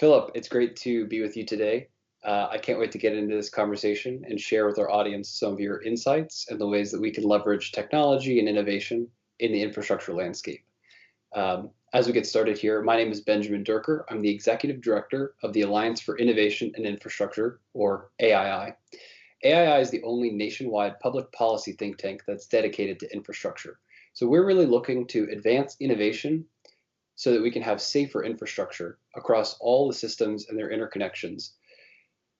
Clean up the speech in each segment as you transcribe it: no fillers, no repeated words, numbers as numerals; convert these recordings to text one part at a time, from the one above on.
Philip, it's great to be with you today. I can't wait to get into this conversation and share with our audience some of your insights and the ways that we can leverage technology and innovation in the infrastructure landscape. As we get started here, my name is Benjamin Dierker. I'm the Executive Director of the Alliance for Innovation and Infrastructure, or AII. AII is the only nationwide public policy think tank that's dedicated to infrastructure. So we're really looking to advance innovation so that we can have safer infrastructure across all the systems and their interconnections.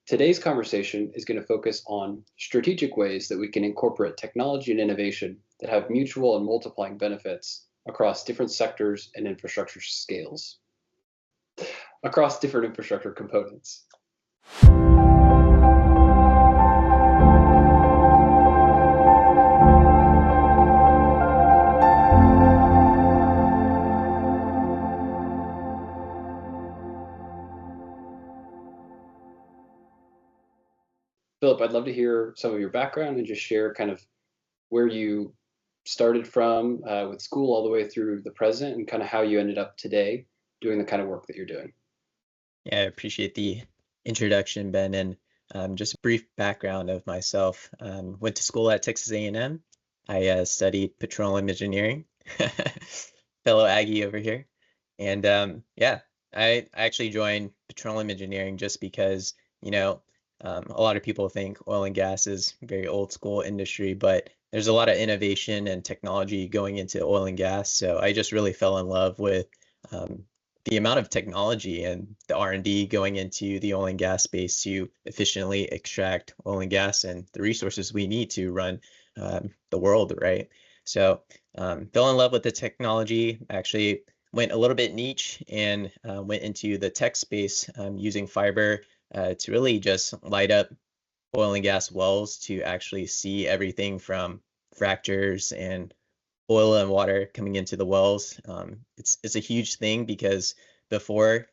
Today's conversation is going to focus on strategic ways that we can incorporate technology and innovation that have mutual and multiplying benefits across different sectors and infrastructure scales, across different infrastructure components. Philip, I'd love to hear some of your background and just share kind of where you started from with school all the way through the present and kind of how you ended up today doing the kind of work that you're doing. Yeah, I appreciate the introduction, Ben, and just a brief background of myself. Went to school at Texas A&M. I studied petroleum engineering, fellow Aggie over here. And yeah, I actually joined petroleum engineering just because, a lot of people think oil and gas is a very old school industry, but there's a lot of innovation and technology going into oil and gas. So I just really fell in love with um, the amount of technology and the R&D going into the oil and gas space to efficiently extract oil and gas and the resources we need to run the world, right? So fell in love with the technology, actually went a little bit niche and went into the tech space using fiber to really just light up oil and gas wells to actually see everything from fractures and oil and water coming into the wells. It's a huge thing because before,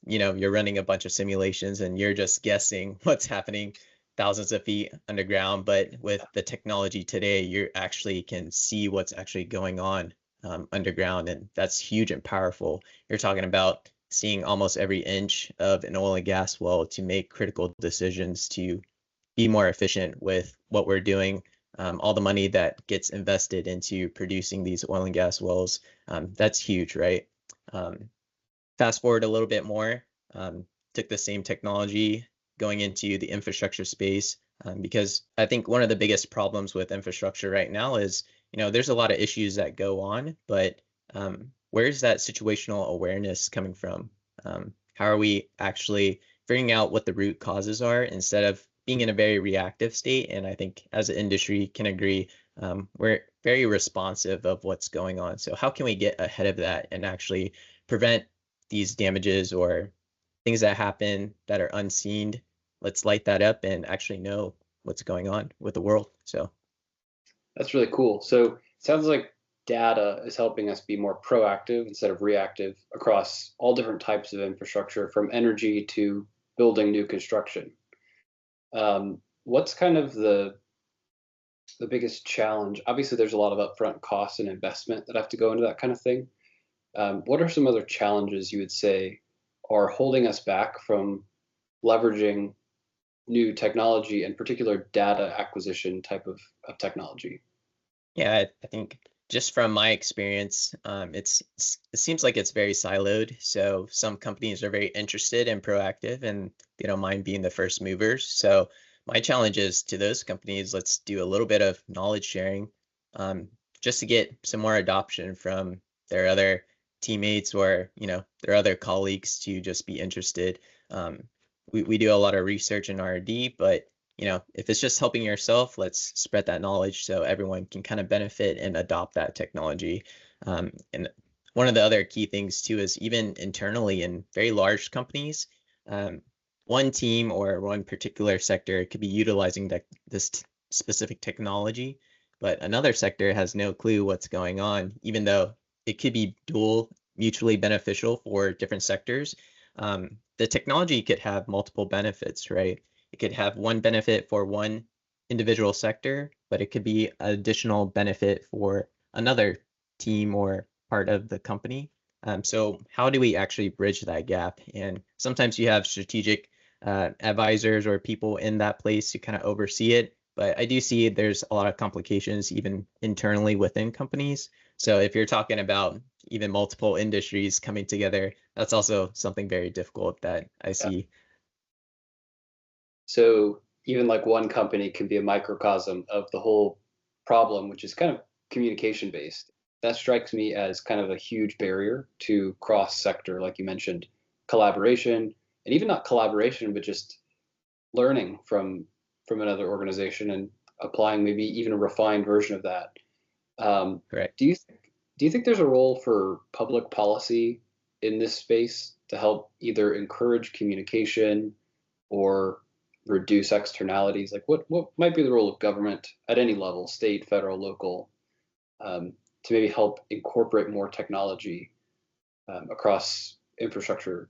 you're running a bunch of simulations and you're just guessing what's happening thousands of feet underground. But with the technology today, you actually can see what's actually going on underground, and that's huge and powerful. You're talking about seeing almost every inch of an oil and gas well to make critical decisions to be more efficient with what we're doing. All the money that gets invested into producing these oil and gas wells, that's huge, right? Fast forward a little bit more, took the same technology going into the infrastructure space, because I think one of the biggest problems with infrastructure right now is, there's a lot of issues that go on, but where's that situational awareness coming from? How are we actually figuring out what the root causes are instead of being in a very reactive state? And I think as an industry can agree, we're very responsive of what's going on. So how can we get ahead of that and actually prevent these damages or things that happen that are unseen? Let's light that up and actually know what's going on with the world. So That's really cool. So it sounds like data is helping us be more proactive instead of reactive across all different types of infrastructure, from energy to building new construction. What's kind of the biggest challenge? Obviously, there's a lot of upfront costs and investment that have to go into that kind of thing. What are some other challenges you would say are holding us back from leveraging new technology, and particular data acquisition type of technology? yeah, I think just from my experience, it seems like it's very siloed. So some companies are very interested and proactive, and they don't mind being the first movers. So my challenge is to those companies, let's do a little bit of knowledge sharing, just to get some more adoption from their other teammates or their other colleagues to just be interested. We do a lot of research and R&D, but if it's just helping yourself, let's spread that knowledge so everyone can kind of benefit and adopt that technology. And one of the other key things too is even internally in very large companies, one team or one particular sector could be utilizing this specific technology, but another sector has no clue what's going on, even though it could be dual mutually beneficial for different sectors. The technology could have multiple benefits, right? It could have one benefit for one individual sector, but it could be additional benefit for another team or part of the company. So how do we actually bridge that gap? And sometimes you have strategic advisors or people in that place to kind of oversee it. But I do see there's a lot of complications even internally within companies. So if you're talking about even multiple industries coming together, that's also something very difficult that I Yeah. see. So even like one company can be a microcosm of the whole problem, which is kind of communication based. That strikes me as kind of a huge barrier to cross sector, like you mentioned, collaboration, and even not collaboration, but just learning from another organization and applying maybe even a refined version of that. Um, Correct. do you think there's a role for public policy in this space to help either encourage communication or reduce externalities? Like what might be the role of government at any level, state, federal, local, to maybe help incorporate more technology across infrastructure,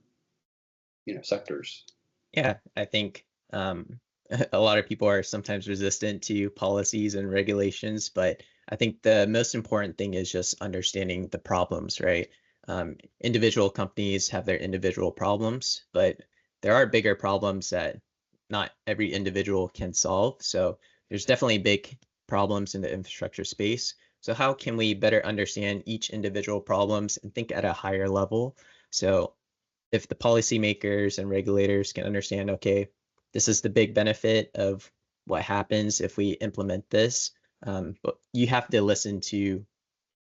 sectors? Yeah, I think a lot of people are sometimes resistant to policies and regulations, but I think the most important thing is just understanding the problems, right? Individual companies have their individual problems, but there are bigger problems that not every individual can solve. So there's definitely big problems in the infrastructure space. So how can we better understand each individual problems and think at a higher level? So if the policymakers and regulators can understand, okay, this is the big benefit of what happens if we implement this. But you have to listen to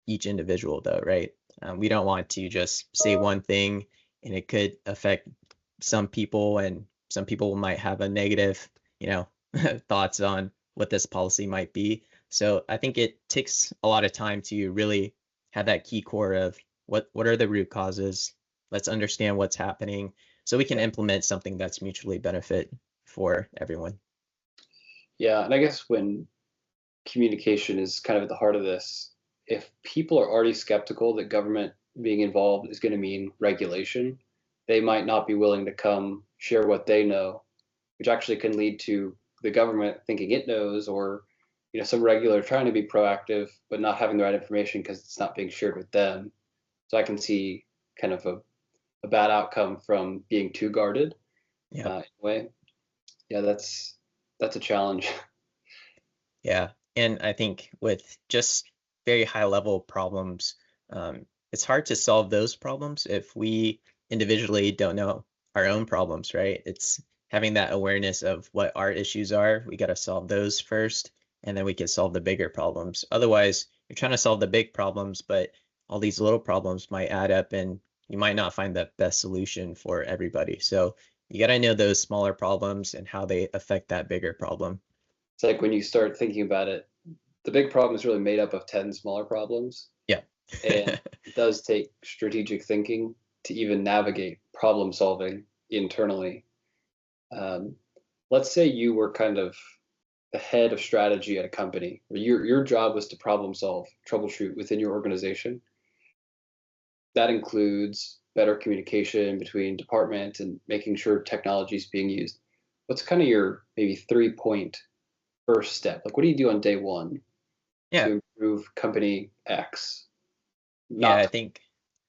each individual, though, right? We don't want to just say one thing and it could affect some people, and some people might have a negative, you know, thoughts on what this policy might be. So I think it takes a lot of time to really have that key core of what are the root causes. Let's understand what's happening so we can Yeah. implement something that's mutually benefit for everyone. Yeah, and I guess when communication is kind of at the heart of this, if people are already skeptical that government being involved is going to mean regulation, they might not be willing to come share what they know, which actually can lead to the government thinking it knows, or some regulator trying to be proactive but not having the right information because it's not being shared with them. So I can see kind of a bad outcome from being too guarded Yeah. in a way. Yeah, that's a challenge. Yeah, and I think with just very high level problems, it's hard to solve those problems if we individually don't know our own problems, right? It's having that awareness of what our issues are. We got to solve those first, and then we can solve the bigger problems. Otherwise, you're trying to solve the big problems, but all these little problems might add up, and you might not find the best solution for everybody. So you got to know those smaller problems and how they affect that bigger problem. It's like when you start thinking about it, the big problem is really made up of 10 smaller problems. Yeah. And it does take strategic thinking to even navigate problem solving internally. Um, let's say you were kind of the head of strategy at a company, or your job was to problem solve, troubleshoot within your organization. That includes better communication between departments and making sure technology is being used. What's kind of your maybe 3 point first step? Like, what do you do on day one Yeah. to improve company X, Yeah, I not think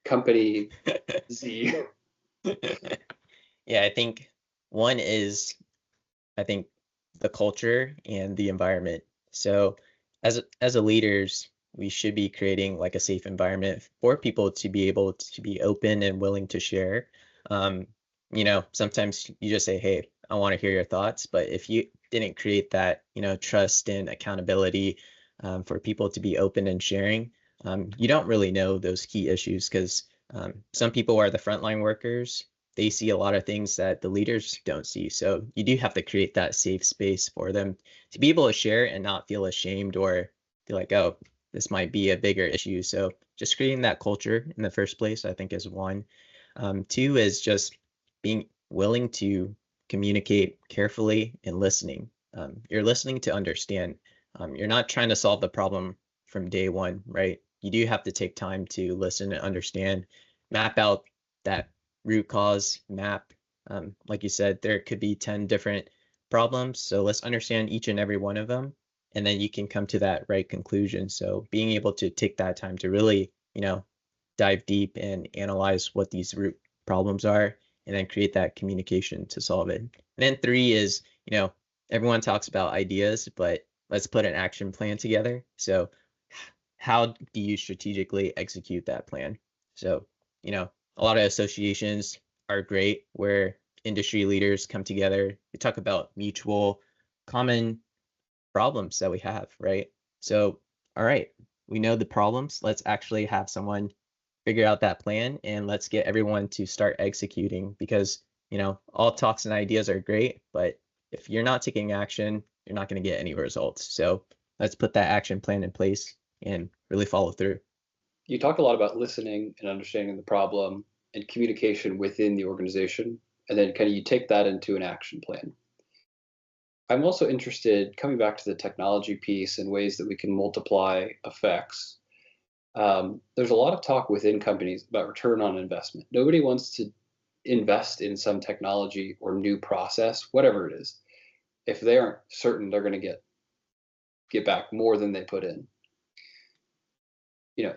company Z? yeah, I think one is I think the culture and the environment. So as a leaders, we should be creating like a safe environment for people to be able to be open and willing to share. Um, sometimes you just say, "Hey, I want to hear your thoughts," but if you didn't create that, trust and accountability for people to be open and sharing, you don't really know those key issues because some people are the frontline workers. They see a lot of things that the leaders don't see. So you do have to create that safe space for them to be able to share and not feel ashamed or feel like, oh, this might be a bigger issue. So just creating that culture in the first place, I think, is one. Two is just being willing to communicate carefully and listening. You're listening to understand. You're not trying to solve the problem from day one, right? You do have to take time to listen and understand, map out that root cause map. Like you said, there could be 10 different problems. So let's understand each and every one of them. And then you can come to that right conclusion. So being able to take that time to really, dive deep and analyze what these root problems are, and then create that communication to solve it. And then three is, everyone talks about ideas, but let's put an action plan together. So how do you strategically execute that plan? So, a lot of associations are great where industry leaders come together. We talk about mutual common problems that we have, right? So, all right, we know the problems. Let's actually have someone figure out that plan and let's get everyone to start executing because, all talks and ideas are great, but if you're not taking action, you're not going to get any results. So, let's put that action plan in place and really follow through. You talk a lot about listening and understanding the problem and communication within the organization, and then kind of you take that into an action plan. I'm also interested, coming back to the technology piece and ways that we can multiply effects. There's a lot of talk within companies about return on investment. Nobody wants to invest in some technology or new process, whatever it is, if they aren't certain they're going to get back more than they put in.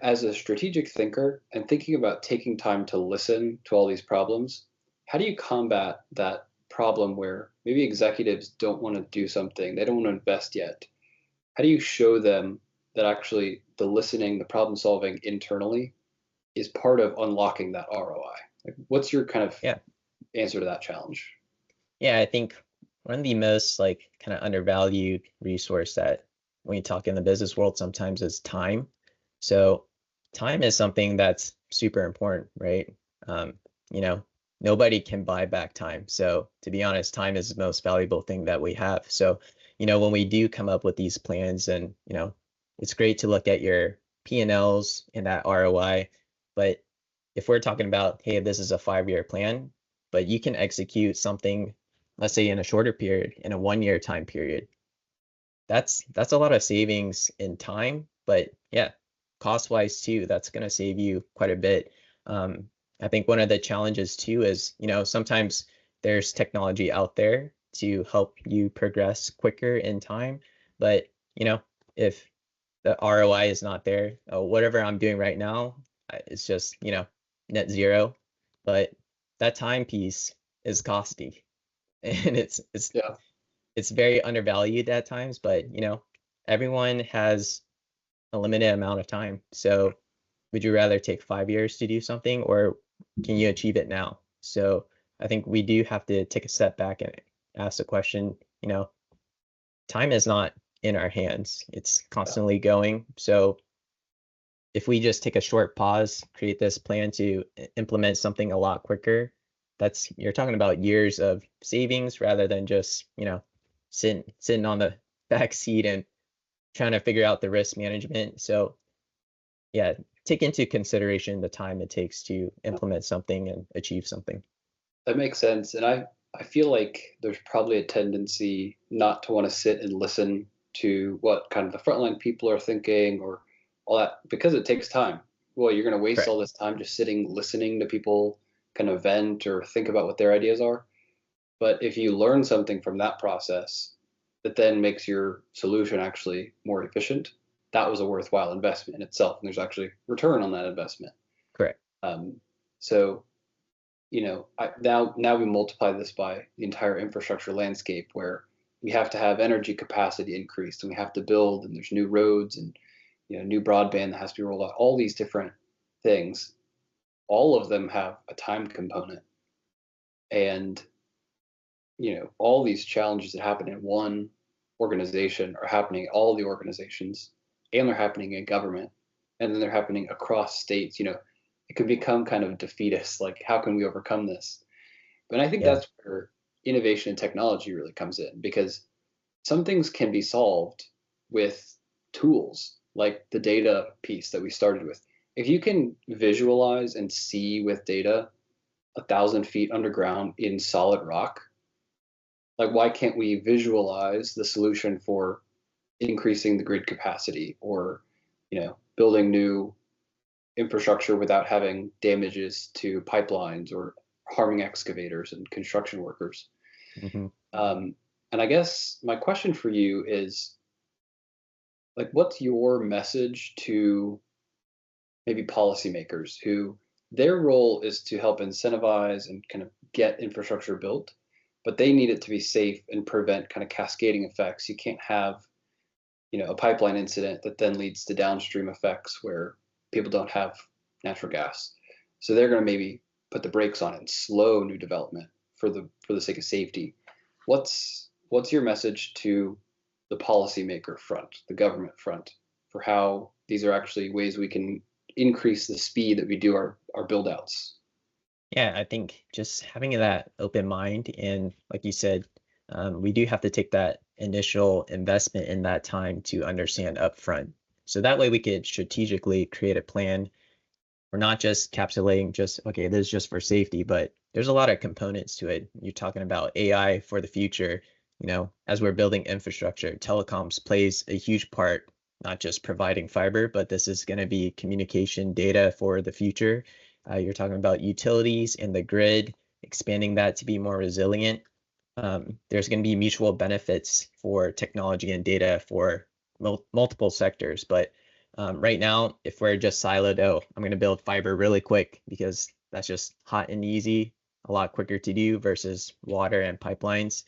As a strategic thinker and thinking about taking time to listen to all these problems, how do you combat that problem where maybe executives don't want to do something, they don't want to invest yet? How do you show them that actually the listening, the problem solving internally is part of unlocking that ROI? Like, what's your kind of Yeah. answer to that challenge? Yeah, I think one of the most kind of undervalued resource that when you talk in the business world sometimes is time. So time is something that's super important, right? You know, nobody can buy back time. So to be honest, time is the most valuable thing that we have. So, when we do come up with these plans and, it's great to look at your P&Ls and that ROI, but if we're talking about, hey, this is a 5-year plan, but you can execute something, let's say in a shorter period, in a 1-year time period. That's a lot of savings in time, but yeah, cost wise too, that's going to save you quite a bit. I think one of the challenges too is, sometimes there's technology out there to help you progress quicker in time, but if the ROI is not there, whatever I'm doing right now, it's just, net zero, but that time piece is costly and Yeah. it's very undervalued at times, but everyone has a limited amount of time. So would you rather take 5 years to do something or can you achieve it now? So I think we do have to take a step back and ask the question, time is not in our hands. It's constantly going. So if we just take a short pause, create this plan to implement something a lot quicker, you're talking about years of savings rather than just, sitting on the back seat and trying to figure out the risk management. So yeah, take into consideration the time it takes to implement something and achieve something. That makes sense. And I feel like there's probably a tendency not to want to sit and listen to what kind of the frontline people are thinking or all that because it takes time. Well, you're going to waste Correct. all this time just sitting listening to people kind of vent or think about what their ideas are. But if you learn something from that process that then makes your solution actually more efficient, that was a worthwhile investment in itself. And there's actually return on that investment. Correct. Um, so now we multiply this by the entire infrastructure landscape where we have to have energy capacity increased and we have to build and there's new roads and new broadband that has to be rolled out, all these different things. All of them have a time component. And all these challenges that happen in one organization are happening at all the organizations, and they're happening in government, and then they're happening across states. It could become kind of defeatist, like how can we overcome this? But I think Yeah. that's where innovation and technology really comes in, because some things can be solved with tools like the data piece that we started with. If you can visualize and see with data 1,000 feet underground in solid rock, like why can't we visualize the solution for increasing the grid capacity or building new infrastructure without having damages to pipelines or harming excavators and construction workers? Hmm. And I guess my question for you is, like, what's your message to maybe policymakers who their role is to help incentivize and kind of get infrastructure built, but they need it to be safe and prevent kind of cascading effects. You can't have, a pipeline incident that then leads to downstream effects where people don't have natural gas. So they're going to maybe put the brakes on it and slow new development for the sake of safety. What's your message to the policymaker front, the government front, for how these are actually ways we can increase the speed that we do our build outs? Yeah, I think just having that open mind and like you said, we do have to take that initial investment in that time to understand upfront. So that way we could strategically create a plan. We're not just capsulating just, okay, this is just for safety, but there's a lot of components to it. You're talking about AI for the future. As we're building infrastructure, telecoms plays a huge part, not just providing fiber, but this is going to be communication data for the future. You're talking about utilities and the grid, expanding that to be more resilient. There's going to be mutual benefits for technology and data for multiple sectors. But right now, if we're just siloed, oh, I'm going to build fiber really quick because that's just hot and easy, a lot quicker to do versus water and pipelines.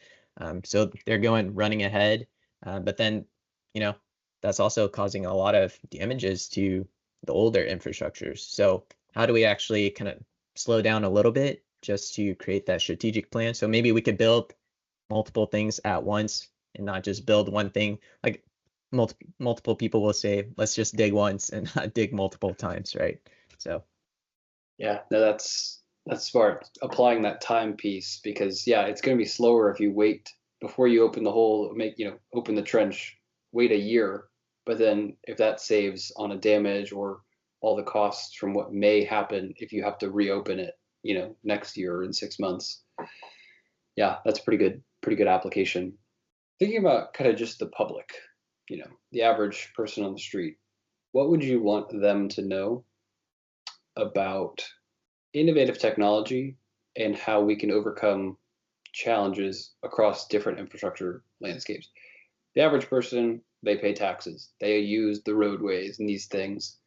So they're running ahead. But then, you know, that's also causing a lot of damages to the older infrastructures. So how do we actually kind of slow down a little bit just to create that strategic plan? So maybe we could build multiple things at once and not just build one thing. Like multiple people will say, let's just dig once and not dig multiple times, right? So Yeah, no, that's smart. Applying that time piece because yeah, it's going to be slower if you wait before you open the hole, open the trench, wait a year. But then if that saves on a damage or all the costs from what may happen if you have to reopen it, next year or in 6 months. Yeah, that's pretty good application. Thinking about kind of just the public, the average person on the street, what would you want them to know about innovative technology and how we can overcome challenges across different infrastructure landscapes? The average person, they pay taxes, they use the roadways and these things.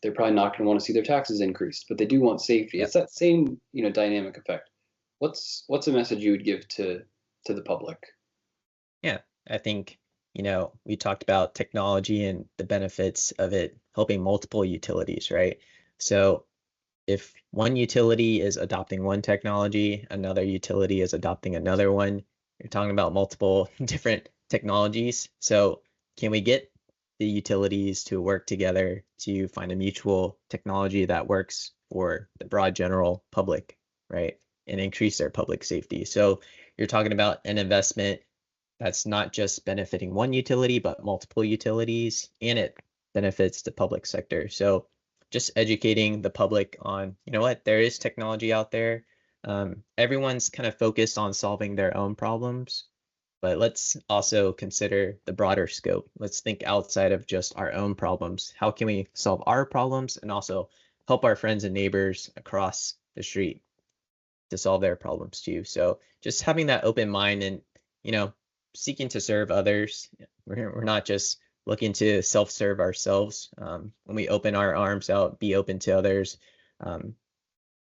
They're probably not going to want to see their taxes increased, but they do want safety. yeah, It's that same, dynamic effect. What's a message you would give to the public? yeah. I think, we talked about technology and the benefits of it helping multiple utilities, right? So if one utility is adopting one technology, another utility is adopting another one, you're talking about multiple different technologies. So can we get the utilities to work together to find a mutual technology that works for the broad general public, right? And increase their public safety. So you're talking about an investment that's not just benefiting one utility, but multiple utilities, and it benefits the public sector. So just educating the public on, what, there is technology out there. Everyone's kind of focused on solving their own problems, but let's also consider the broader scope. Let's think outside of just our own problems. How can we solve our problems and also help our friends and neighbors across the street to solve their problems too? So just having that open mind and, you know, seeking to serve others. We're not just looking to self-serve ourselves. When we open our arms out, be open to others, um,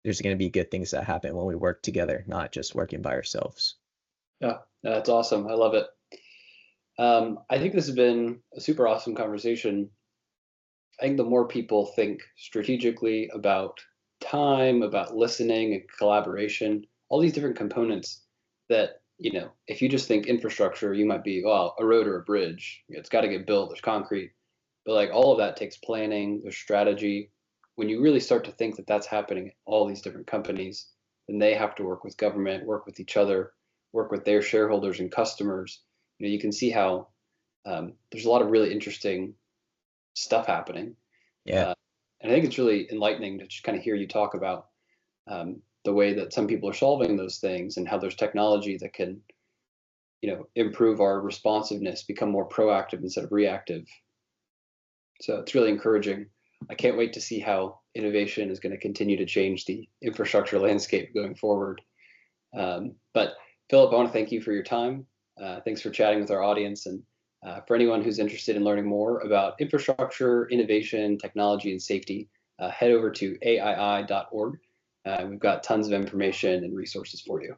there's going to be good things that happen when we work together, not just working by ourselves. Yeah, that's awesome. I love it. I think this has been a super awesome conversation. I think the more people think strategically about time, about listening and collaboration, all these different components that, if you just think infrastructure, you might be, well, a road or a bridge. It's got to get built, there's concrete. But like all of that takes planning, there's strategy. When you really start to think that that's happening at all these different companies, then they have to work with government, work with each other, work with their shareholders and customers. You can see how there's a lot of really interesting stuff happening. Yeah. Uh, and I think it's really enlightening to just kind of hear you talk about the way that some people are solving those things and how there's technology that can, improve our responsiveness, become more proactive instead of reactive. So it's really encouraging. I can't wait to see how innovation is going to continue to change the infrastructure landscape going forward. But Philip, I want to thank you for your time. Thanks for chatting with our audience, and For anyone who's interested in learning more about infrastructure, innovation, technology, and safety, head over to aii.org. We've got tons of information and resources for you.